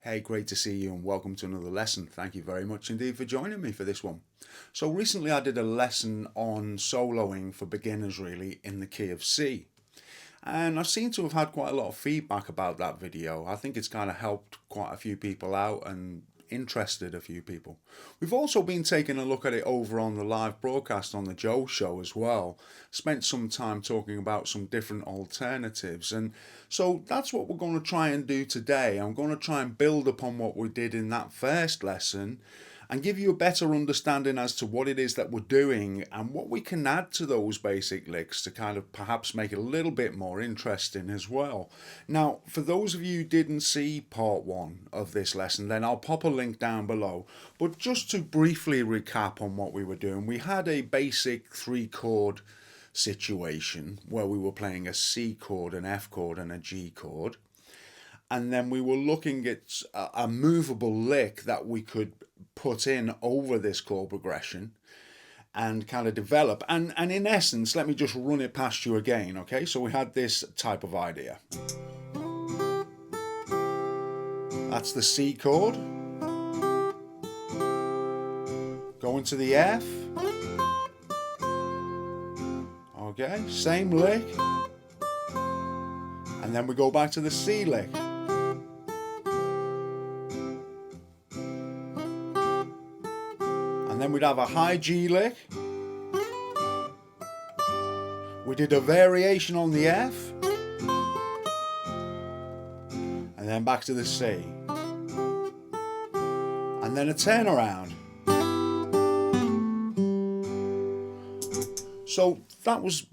Hey, great to see you and welcome to another lesson. Thank you very much indeed for joining me for this one. So recently I did a lesson on soloing for beginners really in the key of C. And I seem to have had quite a lot of feedback about that video. I think it's kind of helped quite a few people out and interested a few people. We've also been taking a look at it over on the live broadcast on the Joe Show as well. Spent some time talking about some different alternatives, and so that's what we're going to try and do today. I'm going to try and build upon what we did in that first lesson and give you a better understanding as to what it is that we're doing and what we can add to those basic licks to kind of perhaps make it a little bit more interesting as well. Now, for those of you who didn't see part one of this lesson, then I'll pop a link down below. But just to briefly recap on what we were doing, we had a basic 3-chord situation where we were playing a C chord, an F chord, and a G chord. And then we were looking at a movable lick that we could put in over this chord progression and kind of develop. And in essence, let me just run it past you again, okay? So we had this type of idea. That's the C chord. Going to the F. Okay, same lick. And then we go back to the C lick. And then we'd have a high G lick. We did a variation on the F. And then back to the C. And then a turnaround. So that was,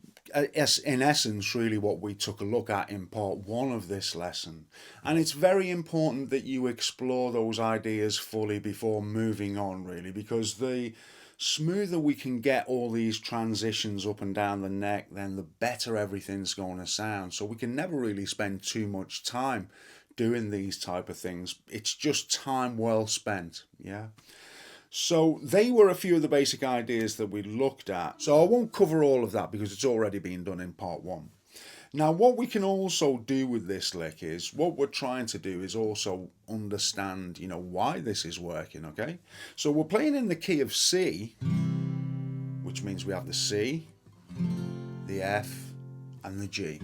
in essence, really what we took a look at in part one of this lesson. And it's very important that you explore those ideas fully before moving on, really, because the smoother we can get all these transitions up and down the neck, then the better everything's going to sound. So we can never really spend too much time doing these type of things. It's just time well spent, yeah. So they were a few of the basic ideas that we looked at. So I won't cover all of that because it's already been done in part one. Now what we can also do with this lick is, what we're trying to do is also understand, why this is working, okay? So we're playing in the key of C, which means we have the C, the F, and the G.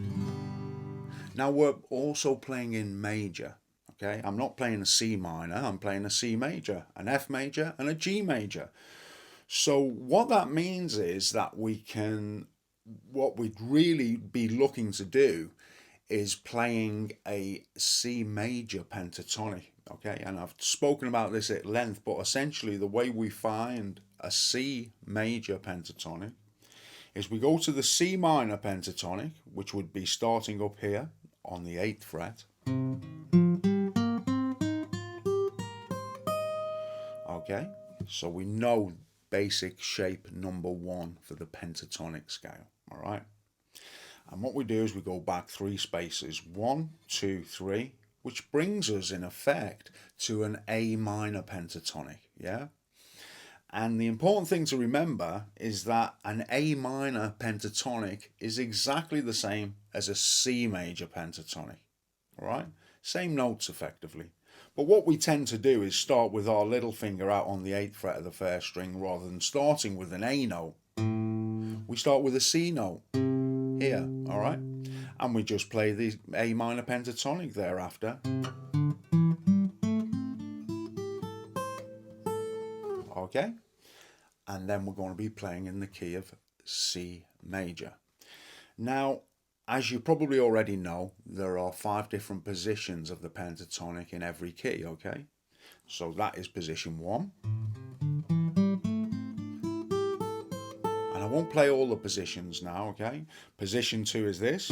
Now we're also playing in major. Okay, I'm not playing a C minor, I'm playing a C major, an F major, and a G major. So what that means is that what we'd really be looking to do is playing a C major pentatonic. Okay, and I've spoken about this at length, but essentially the way we find a C major pentatonic is we go to the C minor pentatonic, which would be starting up here on the 8th fret. Okay, so we know basic shape number 1 for the pentatonic scale, all right? And what we do is we go back 3 spaces, 1, 2, 3, which brings us in effect to an A minor pentatonic, yeah? And the important thing to remember is that an A minor pentatonic is exactly the same as a C major pentatonic, all right? Same notes effectively. But what we tend to do is start with our little finger out on the 8th fret of the 1st string rather than starting with an A note. We start with a C note here, all right? And we just play the A minor pentatonic thereafter. Okay? And then we're going to be playing in the key of C major. Now, as you probably already know, there are 5 different positions of the pentatonic in every key, okay? So that is position 1. And I won't play all the positions now, okay? Position 2 is this.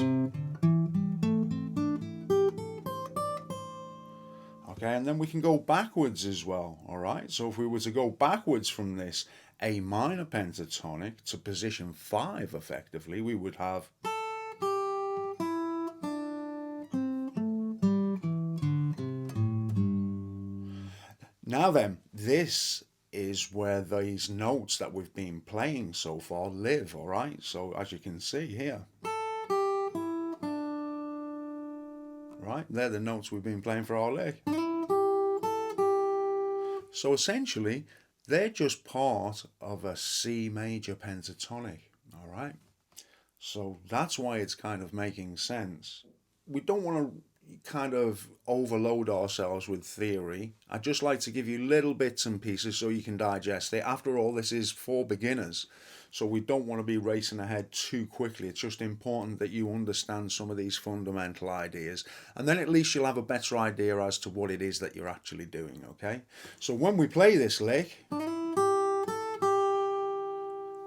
Okay, and then we can go backwards as well, all right? So if we were to go backwards from this A minor pentatonic to position 5, effectively, we would have... Now then, this is where these notes that we've been playing so far live, all right? So as you can see here, right, they're the notes we've been playing for our lick. So essentially, they're just part of a C major pentatonic, all right? So that's why it's kind of making sense. We don't want to kind of overload ourselves with theory. I just like to give you little bits and pieces so you can digest it. After all, this is for beginners, so we don't want to be racing ahead too quickly. It's just important that you understand some of these fundamental ideas, and then at least you'll have a better idea as to what it is that you're actually doing, okay? So when we play this lick,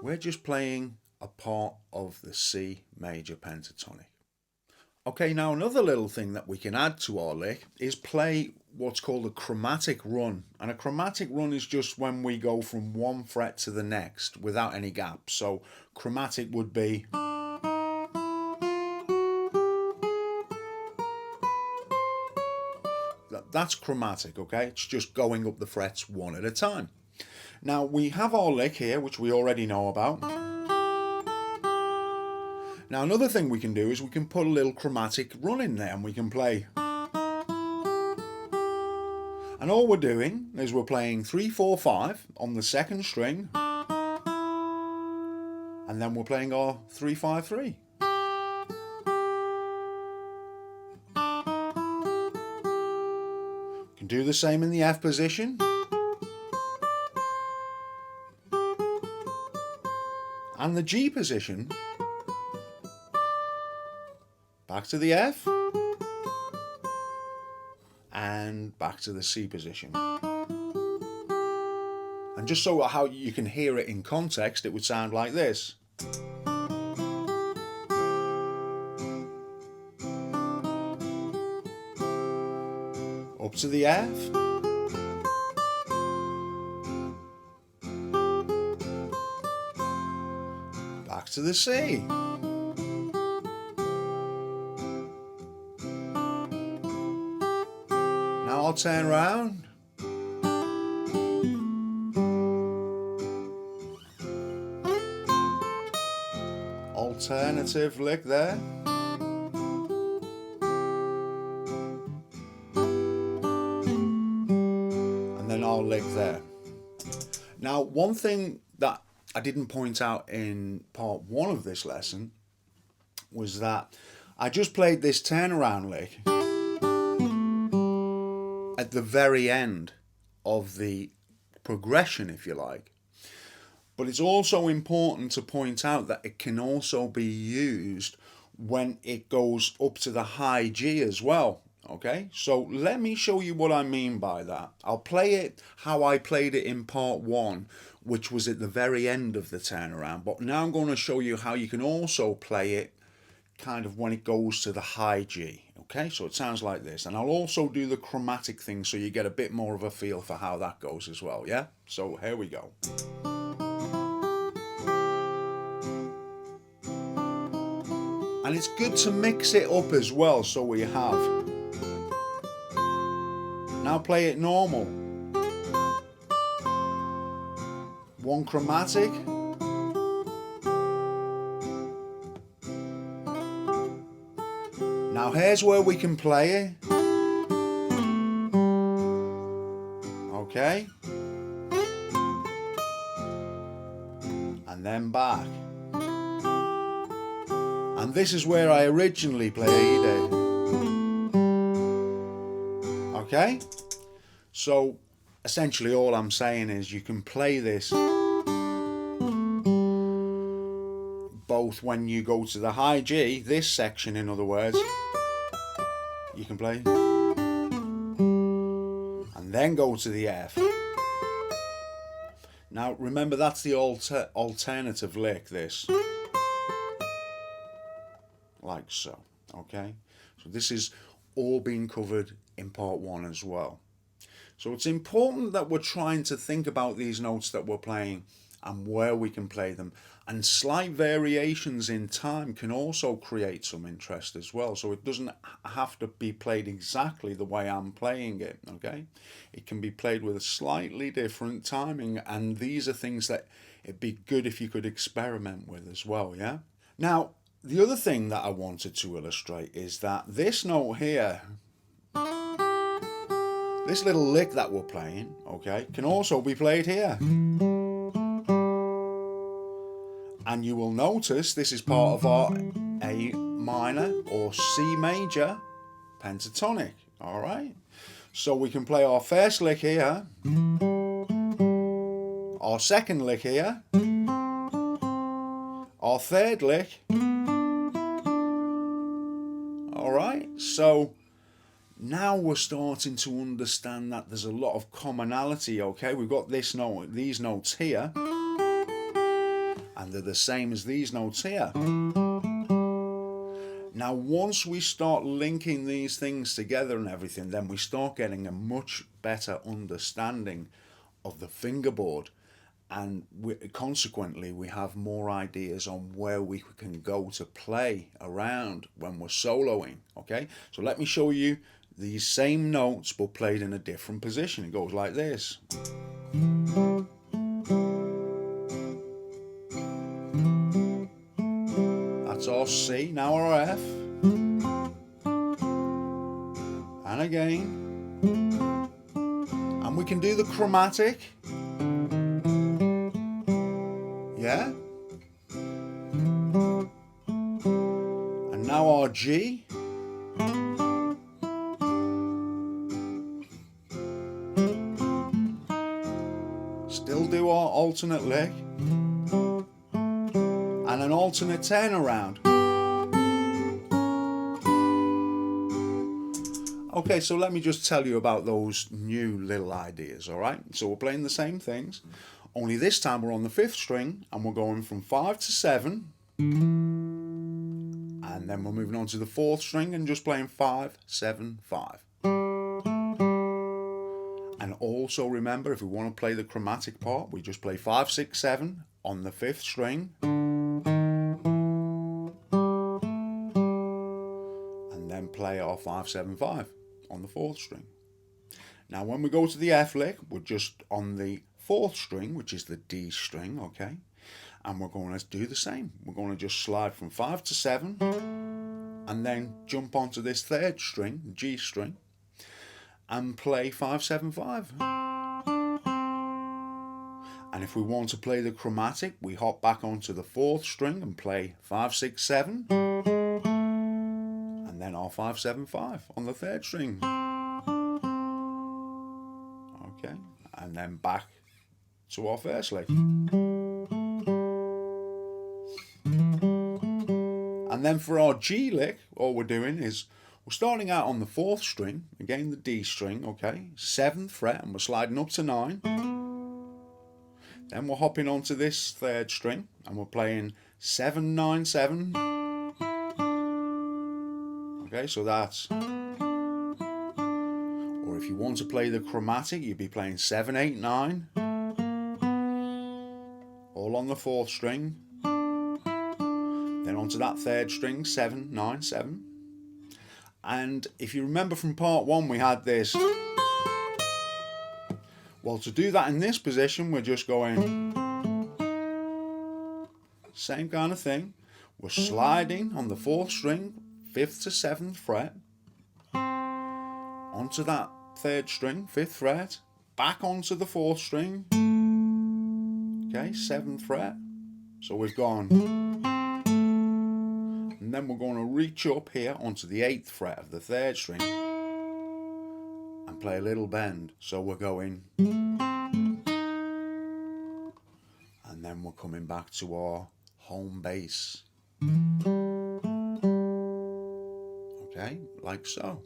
we're just playing a part of the C major pentatonic. Okay, now another little thing that we can add to our lick is play what's called a chromatic run. And a chromatic run is just when we go from one fret to the next without any gaps. So chromatic would be... That's chromatic, okay? It's just going up the frets one at a time. Now we have our lick here, which we already know about. Now another thing we can do is we can put a little chromatic run in there and we can play. And all we're doing is we're playing 3, 4, 5 on the second string. And then we're playing our 3, 5, 3. Can do the same in the F position. And the G position. Back to the F, and back to the C position. And just so how you can hear it in context, it would sound like this. Up to the F, back to the C. I'll turn around. Alternative lick there. And then I'll lick there. Now, one thing that I didn't point out in part 1 of this lesson was that I just played this turnaround lick at the very end of the progression, if you like. But it's also important to point out that it can also be used when it goes up to the high G as well. Okay, so let me show you what I mean by that. I'll play it how I played it in part 1, which was at the very end of the turnaround. But now I'm going to show you how you can also play it kind of when it goes to the high G. Okay, so it sounds like this, and I'll also do the chromatic thing so you get a bit more of a feel for how that goes as well, yeah? So here we go. And it's good to mix it up as well, so we have. Now play it normal. One chromatic. Now here's where we can play it. Okay. And then back. And this is where I originally played it. Okay? So essentially all I'm saying is you can play this both when you go to the high G, this section in other words, you can play, and then go to the F. Now remember that's the alternative lick, this. Like so, okay? So this is all being covered in part 1 as well. So it's important that we're trying to think about these notes that we're playing and where we can play them. And slight variations in time can also create some interest as well. So it doesn't have to be played exactly the way I'm playing it, okay? It can be played with a slightly different timing, and these are things that it'd be good if you could experiment with as well, yeah? Now, the other thing that I wanted to illustrate is that this note here, This little lick that we're playing, okay, can also be played here. And you will notice this is part of our A minor or C major pentatonic, alright? So we can play our first lick here, our second lick here, our third lick, alright? So now we're starting to understand that there's a lot of commonality, okay? We've got this note, these notes here, and they're the same as these notes here. Now once we start linking these things together and everything, then we start getting a much better understanding of the fingerboard, and consequently we have more ideas on where we can go to play around when we're soloing, okay? So let me show you these same notes but played in a different position. It goes like this. That's our C, now our F. And again. And we can do the chromatic. Yeah. And now our G. Still do our alternate lick. And an alternate turnaround. Okay, so let me just tell you about those new little ideas, alright? So we're playing the same things, only this time we're on the 5th string and we're going from 5 to 7, and then we're moving on to the 4th string and just playing 5, 7, 5. And also remember, if we want to play the chromatic part, we just play 5, 6, 7 on the 5th string. And then play our 5, 7, 5 on the 4th string. Now when we go to the F lick, we're just on the 4th string, which is the D string, okay? And we're going to do the same. We're going to just slide from 5 to 7 and then jump onto this 3rd string, the G string, and play 5, 7, 5. And if we want to play the chromatic, we hop back onto the 4th string and play 5, 6, 7. And then our 5, 7, 5 on the 3rd string. Okay, and then back to our first lick. And then for our G lick, all we're doing is we're starting out on the 4th string, again the D string, okay, 7th fret, and we're sliding up to 9. Then we're hopping onto this 3rd string and we're playing 7, 9, 7. Okay, so that's, or if you want to play the chromatic, you'd be playing 7, 8, 9, all on the 4th string. Then onto that 3rd string, 7, 9, 7. And if you remember from part 1, we had this. Well, to do that in this position, we're just going, same kind of thing. We're sliding on the 4th string, 5th to 7th fret, onto that 3rd string, 5th fret, back onto the 4th string, okay, 7th fret. So we've gone, and then we're going to reach up here onto the 8th fret of the 3rd string and play a little bend. So we're going, and then we're coming back to our home base. Okay, like so.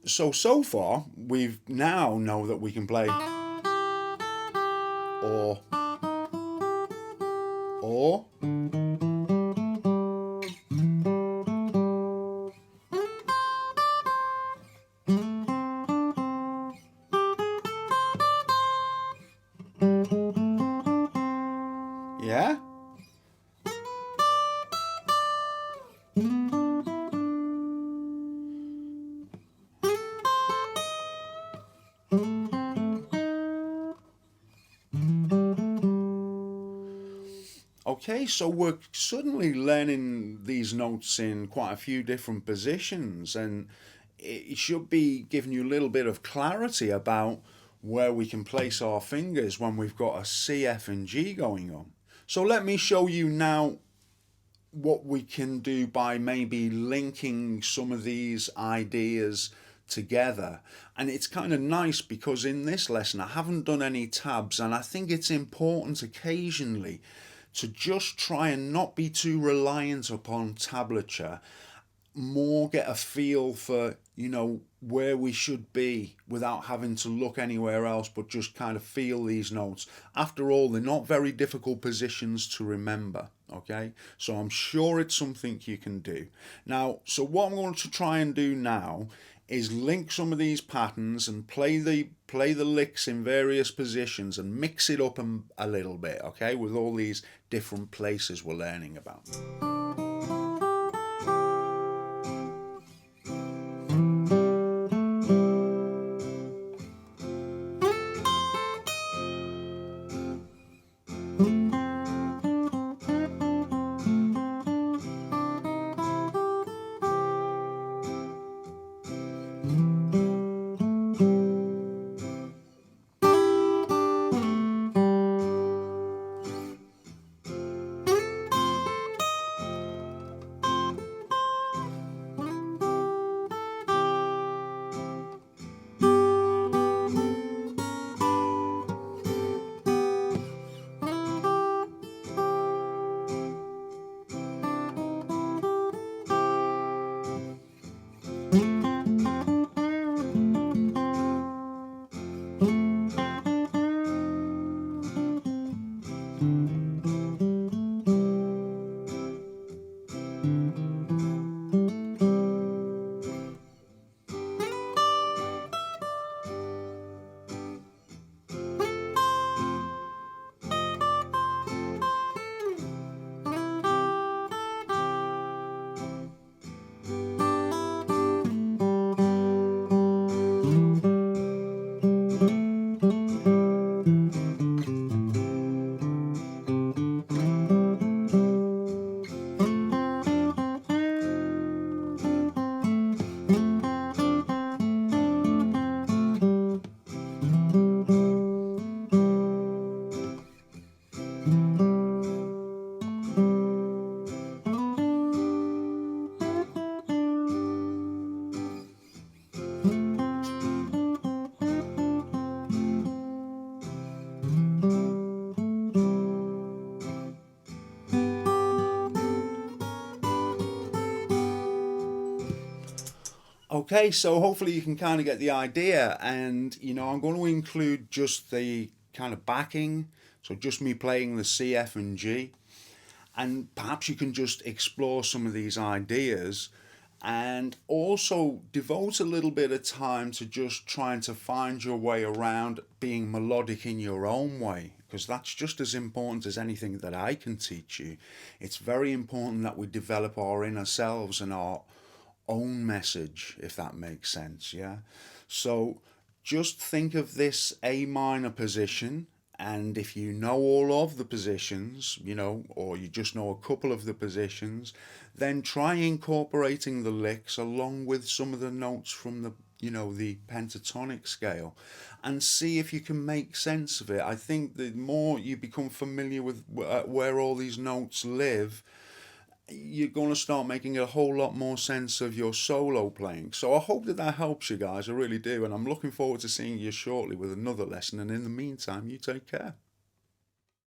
So far, we've now know that we can play or, yeah? Okay, so we're suddenly learning these notes in quite a few different positions, and it should be giving you a little bit of clarity about where we can place our fingers when we've got a C, F, and G going on. So let me show you now what we can do by maybe linking some of these ideas together. And it's kind of nice because in this lesson I haven't done any tabs, and I think it's important occasionally to just try and not be too reliant upon tablature, more get a feel for, where we should be without having to look anywhere else, but just kind of feel these notes. After all, they're not very difficult positions to remember. Okay, so I'm sure it's something you can do. Now, so what I'm going to try and do now is link some of these patterns and play the licks in various positions and mix it up a little bit, okay, with all these different places we're learning about. Okay, so hopefully you can kind of get the idea, and I'm going to include just the kind of backing, so just me playing the C, F, and G, and perhaps you can just explore some of these ideas and also devote a little bit of time to just trying to find your way around being melodic in your own way, because that's just as important as anything that I can teach you. It's very important that we develop our inner selves and our own message, if that makes sense. Yeah, so just think of this A minor position, and if you know all of the positions, or you just know a couple of the positions, then try incorporating the licks along with some of the notes from the pentatonic scale, and see if you can make sense of it. I think the more you become familiar with where all these notes live, you're going to start making a whole lot more sense of your solo playing. So I hope that helps you guys, I really do, and I'm looking forward to seeing you shortly with another lesson, and in the meantime, you take care.